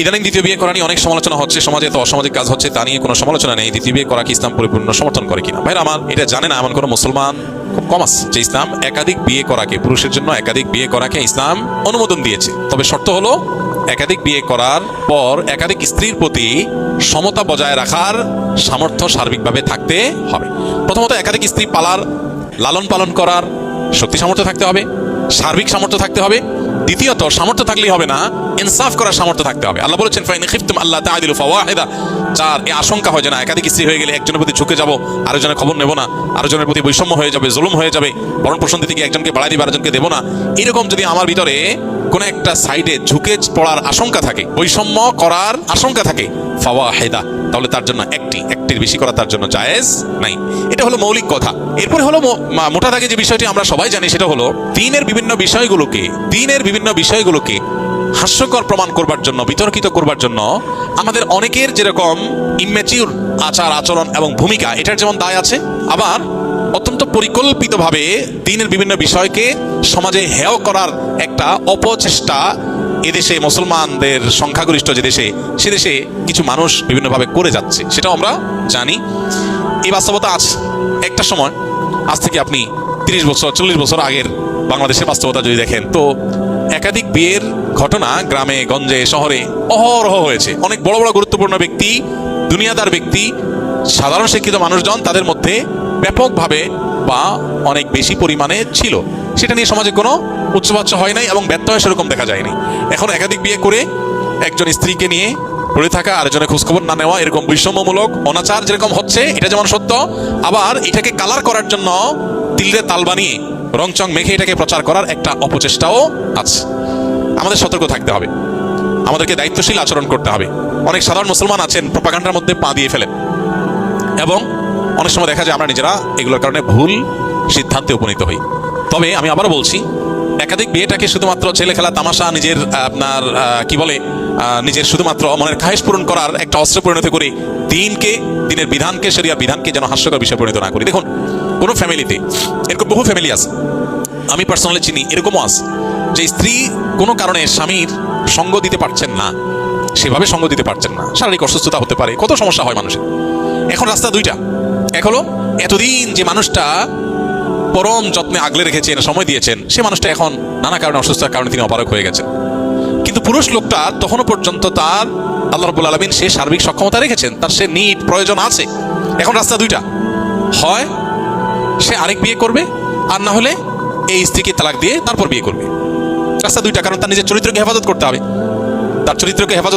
ইদানিং দ্বিতীয় বিয়ে করা নিয়ে অনেক সমালোচনা হচ্ছে, সমাজে তো অসামাজিক কাজ হচ্ছে, তা নিয়ে কোনো সমালোচনা নেই। দ্বিতীয় বিয়ে করা কি ইসলাম পরিপূর্ণ সমর্থন করে কিনা? ভাইরা আমার, এটা জানে না এমন কোনো মুসলমান খুব কম আছে যে ইসলাম একাধিক বিয়ে করাকে, পুরুষের জন্য একাধিক বিয়ে করাকে ইসলাম অনুমোদন দিয়েছে। তবে শর্ত হলো একাধিক বিয়ে করার পর একাধিক স্ত্রীর প্রতি সমতা বজায় রাখার সামর্থ্য সার্বিকভাবে থাকতে হবে। প্রথমত একাধিক স্ত্রী পালার, লালন পালন করার শক্তি সামর্থ্য থাকতে হবে, সার্বিক সামর্থ্য থাকতে হবে। দ্বিতীয়ত সামর্থ্য থাকলেই হবে না, ইনসাফ করার সামর্থ্য থাকতে হবে। আল্লাহ বলেছেন ফাইন খিফতুম আল্লাহ তাআদিলু ফাওয়াহিদা। যার এই আশঙ্কা হয় যে না একাধিক স্ত্রী হয়ে গেলে একজনের প্রতি ঝুঁকে যাব, আরেকজনের খবর নেব না, আরেকজনের প্রতি বৈষম্য হয়ে যাবে, জুলুম হয়ে যাবে, ভরণ পোষণ দিতে গিয়ে একজনকে বাড়াই দিবে আরেকজনকে দেবো না, এরকম যদি আমার ভিতরে কোনো একটা সাইডে ঝুঁকে পড়ার আশঙ্কা থাকে, বৈষম্য করার আশঙ্কা থাকে, ফাওয়াহিদা, তাহলে তার জন্য একটির বেশি করা তার জন্য জায়েজ নাই। এটা হলো মৌলিক কথা। এরপরে হলো মোটা দাগে যে বিষয়টি আমরা সবাই জানি, সেটা হলো দ্বীনের বিভিন্ন বিষয়গুলোকে হাস্যকর প্রমাণ করবার জন্য, বিতর্কিত করবার জন্য আমাদের অনেকের যেরকম ইম্যাচিউর আচার আচরণ এবং ভূমিকা, এটার যেমন দায় আছে, আবার অত্যন্ত পরিকল্পিতভাবে দ্বীনের বিভিন্ন বিষয়কে সমাজে হেয় করার একটা অপচেষ্টা এদেশে, মুসলমানদের সংখ্যাগরিষ্ঠ যে দেশে, সে দেশে কিছু মানুষ বিভিন্নভাবে করে যাচ্ছে, সেটাও আমরা জানি। এই বাস্তবতা আছে। একটা সময়, আজ থেকে আপনি 30 বছর 40 বছর আগের বাংলাদেশের বাস্তবতা যদি দেখেন, তো একাধিক বিয়ের ঘটনা গ্রামে গঞ্জে শহরে অহরহ হয়েছে। অনেক বড় বড় গুরুত্বপূর্ণ ব্যক্তি, দুনিয়াদার ব্যক্তি, সাধারণ শিক্ষিত মানুষজন তাদের মধ্যে ব্যাপকভাবে বা অনেক বেশি পরিমাণে ছিল। সেটা নিয়ে সমাজে কোনো উচ্চবাচ্য হয় নাই এবং ব্যর্থ হয় সেরকম দেখা যায়নি। এখন একাধিক বিয়ে করে একজন স্ত্রীকে নিয়ে পড়ে থাকা, আরেকজনের খোঁজখবর না নেওয়া, এরকম বৈষম্যমূলক অনাচার যেরকম হচ্ছে, এটা যেমন সত্য, আবার এটাকে কালার করার জন্য তিলরে তাল বানিয়ে রংচং মেখে এটাকে প্রচার করার একটা অপচেষ্টাও আছে। আমাদের সতর্ক থাকতে হবে, আমাদেরকে দায়িত্বশীল আচরণ করতে হবে। অনেক সাধারণ মুসলমান আছেন প্রপাগান্ডার মধ্যে পা দিয়ে ফেলেন, এবং অনেক সময় দেখা যায় আমরা নিজেরা এগুলোর কারণে ভুল সিদ্ধান্তে উপনীত হই। তবে আমি আবারও বলছি, একাধিক বিয়েটাকে শুধুমাত্র ছেলে খেলা, তামাশা, নিজের আপনার নিজের শুধুমাত্র মনের খায়েশ পূরণ করার একটা অস্ত্রে পরিণত করে দিনের বিধানকে, শরিয়ার বিধানকে যেন হাস্যকর বিষয়ে পরিণত না করি। দেখুন, কোনো ফ্যামিলিতে এরকম বহু ফ্যামিলি আছে, আমি পার্সোনালি চিনি, এরকমও আছে যে স্ত্রী কোনো কারণে স্বামীর সঙ্গ দিতে পারছেন না, সেভাবে সঙ্গ দিতে পারছেন না, শারীরিক অসুস্থতা হতে পারে, কত সমস্যা হয় মানুষের। এখন রাস্তা দুইটা। এক হলো এতদিন যে মানুষটা পরম যত্নে আগলে রেখেছেন, সময় দিয়েছেন, সে মানুষটা এখন নানা কারণে, অসুস্থতার কারণে তিনি অপারগ হয়ে গেছেন। কিন্তু পুরুষ লোকটা তখনও পর্যন্ত তার আল্লাহ রাব্বুল আলামিন সে সার্বিক সক্ষমতা রেখেছেন, তার সে নিড প্রয়োজন আছে। এখন রাস্তা দুইটা, হয় সে আরেক বিয়ে করবে, আর না হলে এই স্ত্রীকে তালাক দিয়ে তারপর বিয়ে করবে। রাস্তা দুইটা, কারণ তার নিজের চরিত্রকে হেফাজত করতে হবে। তার চরিত্রকে হেফাজত